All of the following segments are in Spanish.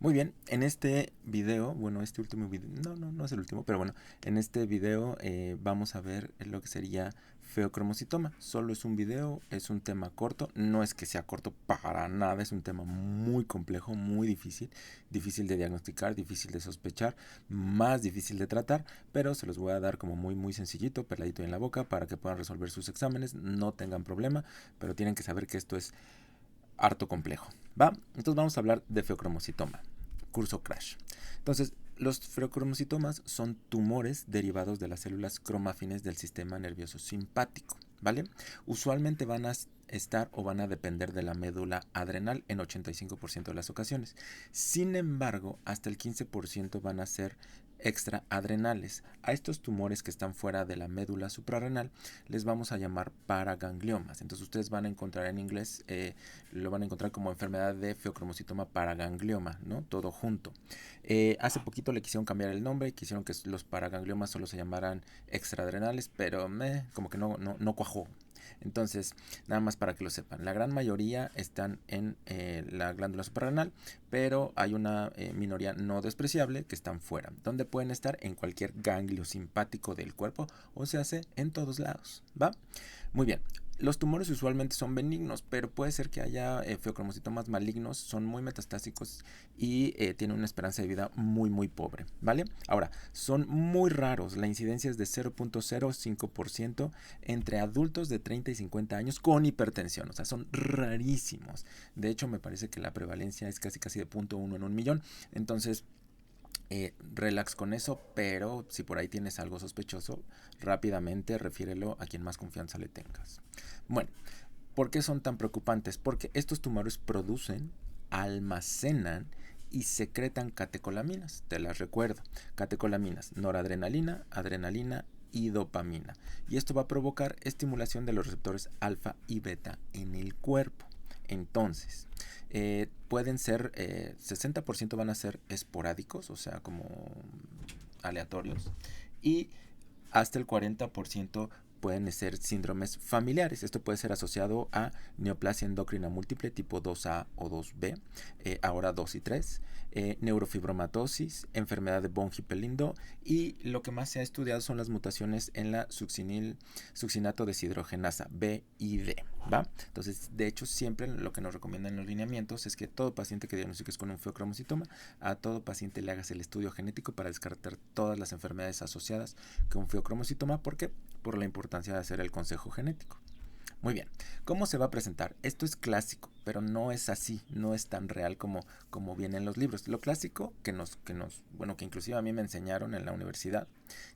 Muy bien, en este video, bueno, este último video, no es el último, pero bueno, en este video vamos a ver lo que sería feocromocitoma. Solo es un video, es un tema corto, no es que sea corto para nada, es un tema muy complejo, muy difícil, difícil de diagnosticar, difícil de sospechar, más difícil de tratar, pero se los voy a dar como muy sencillito, peladito en la boca para que puedan resolver sus exámenes, no tengan problema, pero tienen que saber que esto es harto complejo, ¿va? Entonces vamos a hablar de feocromocitoma. Curso Crash. Entonces, los feocromocitomas son tumores derivados de las células cromafines del sistema nervioso simpático, ¿vale? Usualmente van a estar o van a depender de la médula adrenal en 85% de las ocasiones. Sin embargo, hasta el 15% van a ser extraadrenales. A estos tumores que están fuera de la médula suprarrenal les vamos a llamar paragangliomas. Entonces ustedes van a encontrar en inglés, lo van a encontrar como enfermedad de feocromocitoma paraganglioma, ¿no? Todo junto. Hace poquito le quisieron cambiar el nombre, quisieron que los paragangliomas solo se llamaran extraadrenales, pero como que no cuajó. Entonces, nada más para que lo sepan, la gran mayoría están en la glándula suprarrenal, pero hay una minoría no despreciable que están fuera, donde pueden estar en cualquier ganglio simpático del cuerpo, o se hace en todos lados, ¿va? Muy bien. Los tumores usualmente son benignos, pero puede ser que haya feocromocitomas malignos, son muy metastásicos y tienen una esperanza de vida muy pobre, ¿vale? Ahora, son muy raros, la incidencia es de 0.05% entre adultos de 30 y 50 años con hipertensión, o sea, son rarísimos. De hecho, me parece que la prevalencia es casi de 0.1 en 1 millón, entonces relax con eso, pero si por ahí tienes algo sospechoso, rápidamente refiérelo a quien más confianza le tengas. Bueno, ¿por qué son tan preocupantes? Porque estos tumores producen, almacenan y secretan catecolaminas. Te las recuerdo. Catecolaminas, noradrenalina, adrenalina y dopamina. Y esto va a provocar estimulación de los receptores alfa y beta en el cuerpo. Entonces, pueden ser, 60% van a ser esporádicos, o sea, como aleatorios, y hasta el 40% pueden ser síndromes familiares. Esto puede ser asociado a neoplasia endocrina múltiple tipo 2A o 2B, ahora 2 y 3, neurofibromatosis, enfermedad de von Hippel-Lindau, y lo que más se ha estudiado son las mutaciones en la succinato deshidrogenasa B y D, ¿va? Entonces, de hecho, siempre lo que nos recomiendan en los lineamientos es que todo paciente que diagnostiques con un feocromocitoma, a todo paciente le hagas el estudio genético para descartar todas las enfermedades asociadas con un feocromocitoma. ¿Por qué? Por la importancia de hacer el consejo genético. Muy bien, ¿cómo se va a presentar? Esto es clásico, pero no es así, no es tan real como viene en los libros. Lo clásico que bueno, que inclusive a mí me enseñaron en la universidad,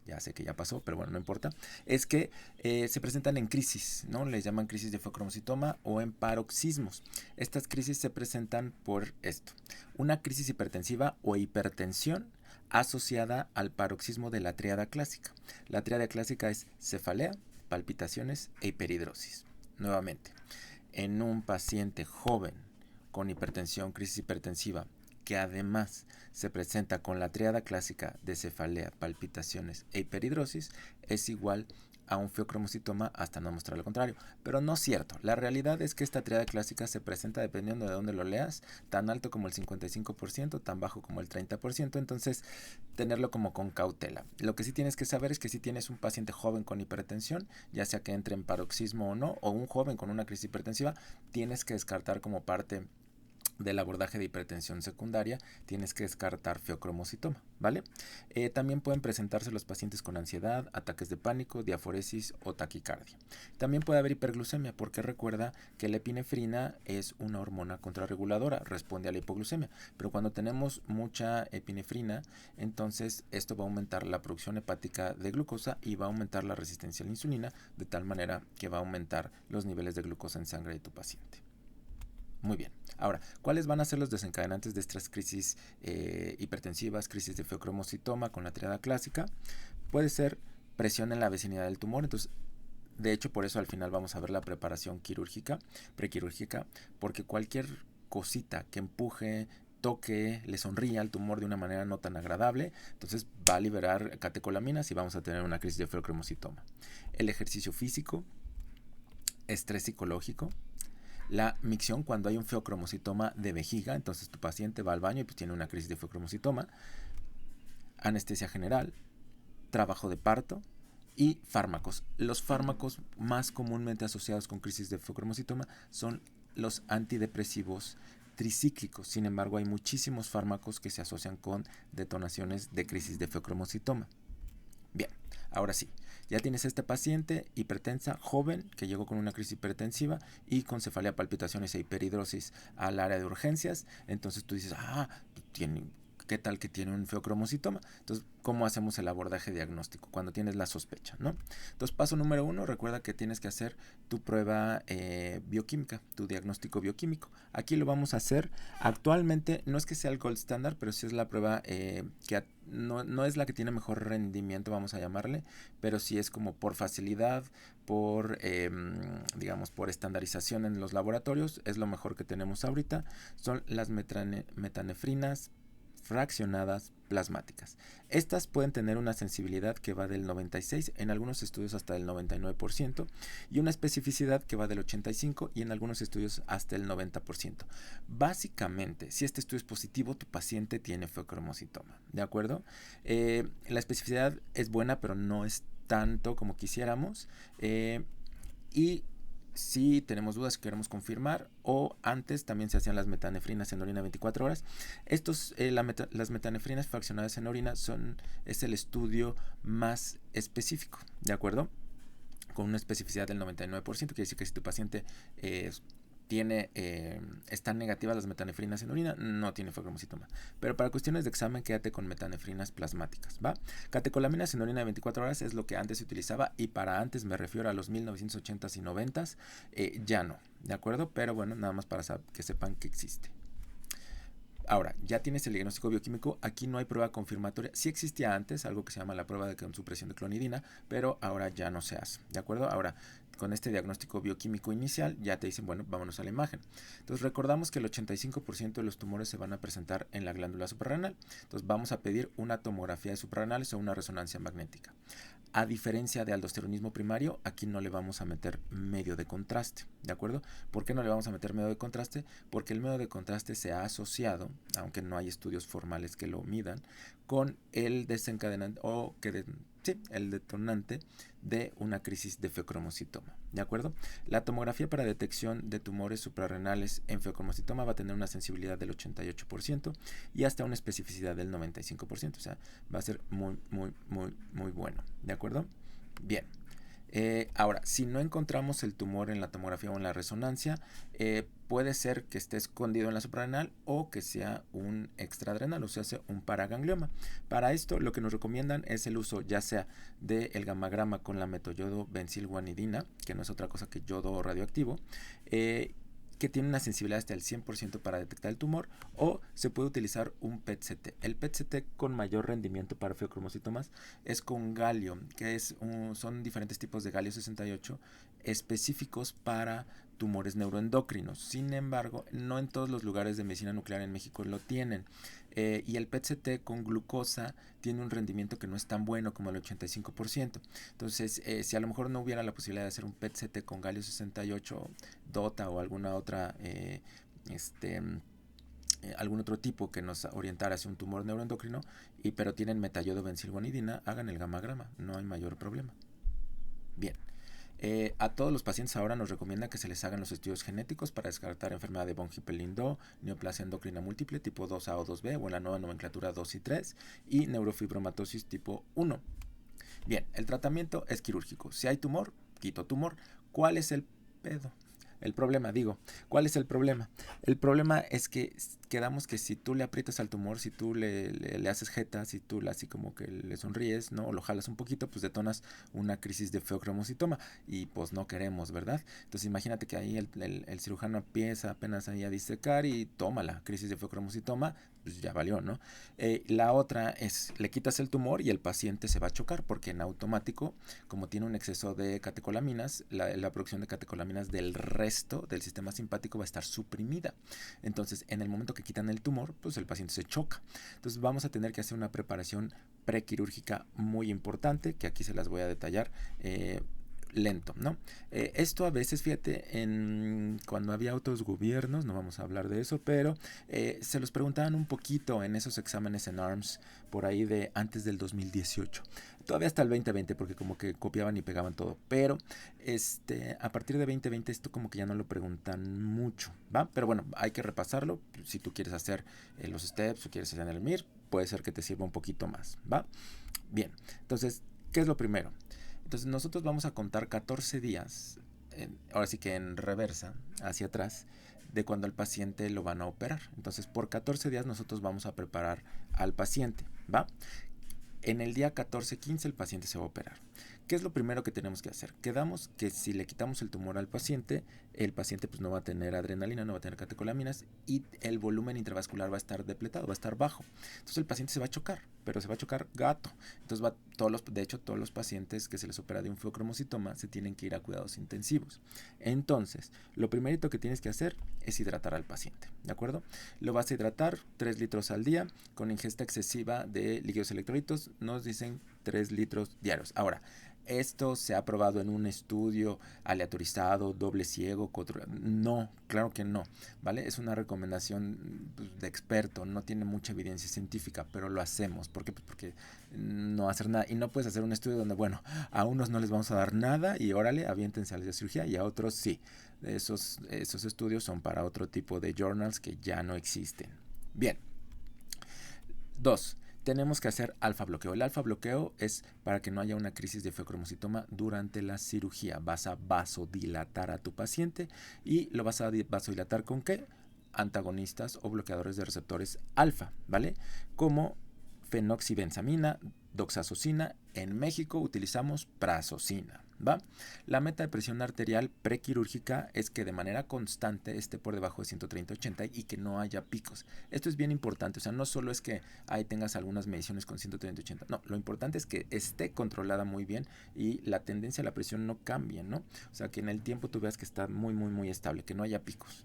ya sé que ya pasó, pero bueno, no importa, es que se presentan en crisis, ¿no? Les llaman crisis de feocromocitoma o en paroxismos. Estas crisis se presentan por esto: una crisis hipertensiva o hipertensión asociada al paroxismo de la tríada clásica. La tríada clásica es cefalea, palpitaciones e hiperhidrosis. Nuevamente, en un paciente joven con hipertensión, crisis hipertensiva, que además se presenta con la tríada clásica de cefalea, palpitaciones e hiperhidrosis, es igual a un feocromocitoma hasta no mostrar lo contrario. Pero no es cierto. La realidad es que esta tríada clásica se presenta, dependiendo de dónde lo leas, tan alto como el 55%, tan bajo como el 30%. Entonces, tenerlo como con cautela. Lo que sí tienes que saber es que si tienes un paciente joven con hipertensión, ya sea que entre en paroxismo o no, o un joven con una crisis hipertensiva, tienes que descartar como parte del abordaje de hipertensión secundaria, tienes que descartar feocromocitoma, ¿vale? También pueden presentarse los pacientes con ansiedad, ataques de pánico, diaforesis o taquicardia. También puede haber hiperglucemia, porque recuerda que la epinefrina es una hormona contrarreguladora, responde a la hipoglucemia, pero cuando tenemos mucha epinefrina, entonces esto va a aumentar la producción hepática de glucosa y va a aumentar la resistencia a la insulina, de tal manera que va a aumentar los niveles de glucosa en sangre de tu paciente. Muy bien. Ahora, ¿cuáles van a ser los desencadenantes de estas crisis hipertensivas, crisis de feocromocitoma con la triada clásica? Puede ser presión en la vecinidad del tumor. Entonces, de hecho, por eso al final vamos a ver la preparación quirúrgica, prequirúrgica, porque cualquier cosita que empuje, toque, le sonría al tumor de una manera no tan agradable, entonces va a liberar catecolaminas y vamos a tener una crisis de feocromocitoma. El ejercicio físico, estrés psicológico, La micción, cuando hay un feocromocitoma de vejiga, entonces tu paciente va al baño y pues tiene una crisis de feocromocitoma. Anestesia general, trabajo de parto y fármacos. Los fármacos más comúnmente asociados con crisis de feocromocitoma son los antidepresivos tricíclicos. Sin embargo, hay muchísimos fármacos que se asocian con detonaciones de crisis de feocromocitoma. Bien, ahora sí, ya tienes este paciente hipertensa joven que llegó con una crisis hipertensiva y con cefalea, palpitaciones e hiperhidrosis al área de urgencias. Entonces tú dices, ¿qué tal que tiene un feocromocitoma? Entonces, ¿cómo hacemos el abordaje diagnóstico cuando tienes la sospecha, ¿no? Entonces, paso número 1, recuerda que tienes que hacer tu prueba bioquímica, tu diagnóstico bioquímico. Aquí lo vamos a hacer. Actualmente no es que sea el gold standard, pero sí es la prueba que no es la que tiene mejor rendimiento, vamos a llamarle, pero sí es como por facilidad, por digamos, por estandarización en los laboratorios, es lo mejor que tenemos ahorita. Son las metanefrinas fraccionadas plasmáticas. Estas pueden tener una sensibilidad que va del 96, en algunos estudios hasta el 99%, y una especificidad que va del 85 y en algunos estudios hasta el 90%. Básicamente, si este estudio es positivo, tu paciente tiene feocromocitoma, ¿de acuerdo? La especificidad es buena, pero no es tanto como quisiéramos, y si tenemos dudas que queremos confirmar, o antes también se hacían las metanefrinas en orina 24 horas. Las metanefrinas fraccionadas en orina es el estudio más específico, ¿de acuerdo? Con una especificidad del 99%, quiere decir que si tu paciente están negativas las metanefrinas en orina, no tiene feocromocitoma. Pero para cuestiones de examen, quédate con metanefrinas plasmáticas, ¿va? Catecolaminas en orina de 24 horas es lo que antes se utilizaba, y para antes me refiero a los 1980s y 90s, ya no, ¿de acuerdo? Pero bueno, nada más para que sepan que existe. Ahora, ya tienes el diagnóstico bioquímico, aquí no hay prueba confirmatoria. Sí existía antes algo que se llama la prueba de supresión de clonidina, pero ahora ya no se hace, ¿de acuerdo? Ahora, con este diagnóstico bioquímico inicial, ya te dicen, bueno, vámonos a la imagen. Entonces, recordamos que el 85% de los tumores se van a presentar en la glándula suprarrenal. Entonces, vamos a pedir una tomografía de suprarrenales o una resonancia magnética. A diferencia de aldosteronismo primario, aquí no le vamos a meter medio de contraste, ¿de acuerdo? ¿Por qué no le vamos a meter medio de contraste? Porque el medio de contraste se ha asociado, aunque no hay estudios formales que lo midan, con el desencadenante el detonante de una crisis de feocromocitoma, ¿de acuerdo? La tomografía para detección de tumores suprarrenales en feocromocitoma va a tener una sensibilidad del 88% y hasta una especificidad del 95%, o sea, va a ser muy, muy, muy, muy bueno, ¿de acuerdo? Bien. Ahora, si no encontramos el tumor en la tomografía o en la resonancia, puede ser que esté escondido en la suprarrenal o que sea un extraadrenal, o sea, un paraganglioma. Para esto, lo que nos recomiendan es el uso ya sea del gamagrama con la metoyodo benzilguanidina, que no es otra cosa que yodo radioactivo, que tiene una sensibilidad hasta el 100% para detectar el tumor, o se puede utilizar un PET-CT. El PET-CT con mayor rendimiento para feocromocitomas es con galio, que son diferentes tipos de galio 68 específicos para tumores neuroendocrinos. Sin embargo, no en todos los lugares de medicina nuclear en México lo tienen. Y el PET-CT con glucosa tiene un rendimiento que no es tan bueno como el 85%. Entonces, si a lo mejor no hubiera la posibilidad de hacer un PET-CT con galio 68, DOTA o alguna otra algún otro tipo que nos orientara hacia un tumor neuroendocrino, pero tienen metayodo benzilguanidina, hagan el gamagrama, no hay mayor problema. Bien. A todos los pacientes ahora nos recomienda que se les hagan los estudios genéticos para descartar enfermedad de von Hippel-Lindau, neoplasia endocrina múltiple tipo 2A o 2B o en la nueva nomenclatura 2 y 3 y neurofibromatosis tipo 1. Bien, el tratamiento es quirúrgico. Si hay tumor, quito tumor. ¿Cuál es el pedo? El problema, ¿cuál es el problema? El problema es que quedamos que si tú le aprietas al tumor, si tú le haces jeta, si tú así como que le sonríes, ¿no? O lo jalas un poquito, pues detonas una crisis de feocromocitoma y pues no queremos, ¿verdad? Entonces imagínate que ahí el cirujano empieza apenas ahí a disecar y toma la crisis de feocromocitoma, pues ya valió, ¿no? La otra es, le quitas el tumor y el paciente se va a chocar porque en automático, como tiene un exceso de catecolaminas, la producción de catecolaminas del resto del sistema simpático va a estar suprimida. Entonces, en el momento que quitan el tumor, pues el paciente se choca. Entonces, vamos a tener que hacer una preparación prequirúrgica muy importante, que aquí se las voy a detallar lento, ¿no? Esto a veces, fíjate, cuando había otros gobiernos, no vamos a hablar de eso, pero se los preguntaban un poquito en esos exámenes en ARMS por ahí de antes del 2018. Todavía hasta el 2020 porque como que copiaban y pegaban todo, pero a partir de 2020 esto como que ya no lo preguntan mucho, ¿va? Pero bueno, hay que repasarlo. Si tú quieres hacer los steps o quieres hacer el MIR, puede ser que te sirva un poquito más, ¿va? Bien, entonces, ¿qué es lo primero? Entonces nosotros vamos a contar 14 días, ahora sí que en reversa, hacia atrás, de cuando el paciente lo van a operar. Entonces por 14 días nosotros vamos a preparar al paciente, ¿va? En el día 14-15 el paciente se va a operar. ¿Qué es lo primero que tenemos que hacer? Quedamos que si le quitamos el tumor al paciente, el paciente pues no va a tener adrenalina, no va a tener catecolaminas y el volumen intravascular va a estar depletado, va a estar bajo. Entonces el paciente se va a chocar, pero se va a chocar gato. Entonces de hecho todos los pacientes que se les opera de un feocromocitoma se tienen que ir a cuidados intensivos. Entonces, lo primerito que tienes que hacer es hidratar al paciente, ¿de acuerdo? Lo vas a hidratar 3 litros al día con ingesta excesiva de líquidos electrolitos, nos dicen 3 litros diarios. Ahora, esto se ha probado en un estudio aleatorizado, doble ciego, no, claro que no, ¿vale? Es una recomendación de experto, no tiene mucha evidencia científica, pero lo hacemos. ¿Por qué? Pues porque no hacer nada, y no puedes hacer un estudio donde, bueno, a unos no les vamos a dar nada y órale, aviéntense a la cirugía, y a otros sí. Esos estudios son para otro tipo de journals que ya no existen. Bien. 2. Tenemos que hacer alfa bloqueo. El alfa bloqueo es para que no haya una crisis de feocromocitoma durante la cirugía. Vas a vasodilatar a tu paciente y lo vas a vasodilatar ¿con qué? Antagonistas o bloqueadores de receptores alfa, ¿vale? Como fenoxibenzamina, doxazocina. En México utilizamos prazosina, ¿va? La meta de presión arterial prequirúrgica es que de manera constante esté por debajo de 130/80 y que no haya picos. Esto es bien importante, o sea, no solo es que ahí tengas algunas mediciones con 130/80, no, lo importante es que esté controlada muy bien y la tendencia a la presión no cambie, ¿no? O sea, que en el tiempo tú veas que está muy, muy, muy estable, que no haya picos.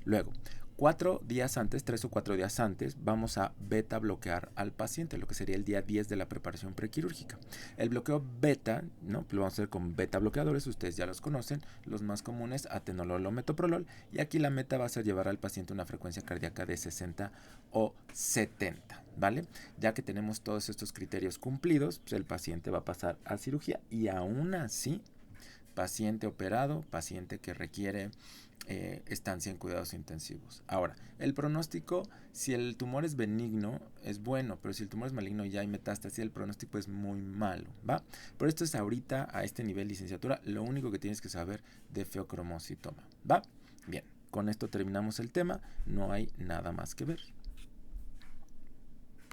Luego, 4 días antes, 3 o 4 días antes, vamos a beta bloquear al paciente, lo que sería el día 10 de la preparación prequirúrgica. El bloqueo beta, ¿no? Lo vamos a hacer con beta bloqueadores, ustedes ya los conocen, los más comunes, atenolol o metoprolol, y aquí la meta va a ser llevar al paciente una frecuencia cardíaca de 60 o 70, ¿vale? Ya que tenemos todos estos criterios cumplidos, pues el paciente va a pasar a cirugía y aún así, paciente operado, paciente que requiere estancia en cuidados intensivos. Ahora, el pronóstico, si el tumor es benigno, es bueno, pero si el tumor es maligno y ya hay metástasis, el pronóstico es muy malo, ¿va? Pero esto es ahorita, a este nivel de licenciatura, lo único que tienes que saber de feocromocitoma, ¿va? Bien, con esto terminamos el tema, no hay nada más que ver.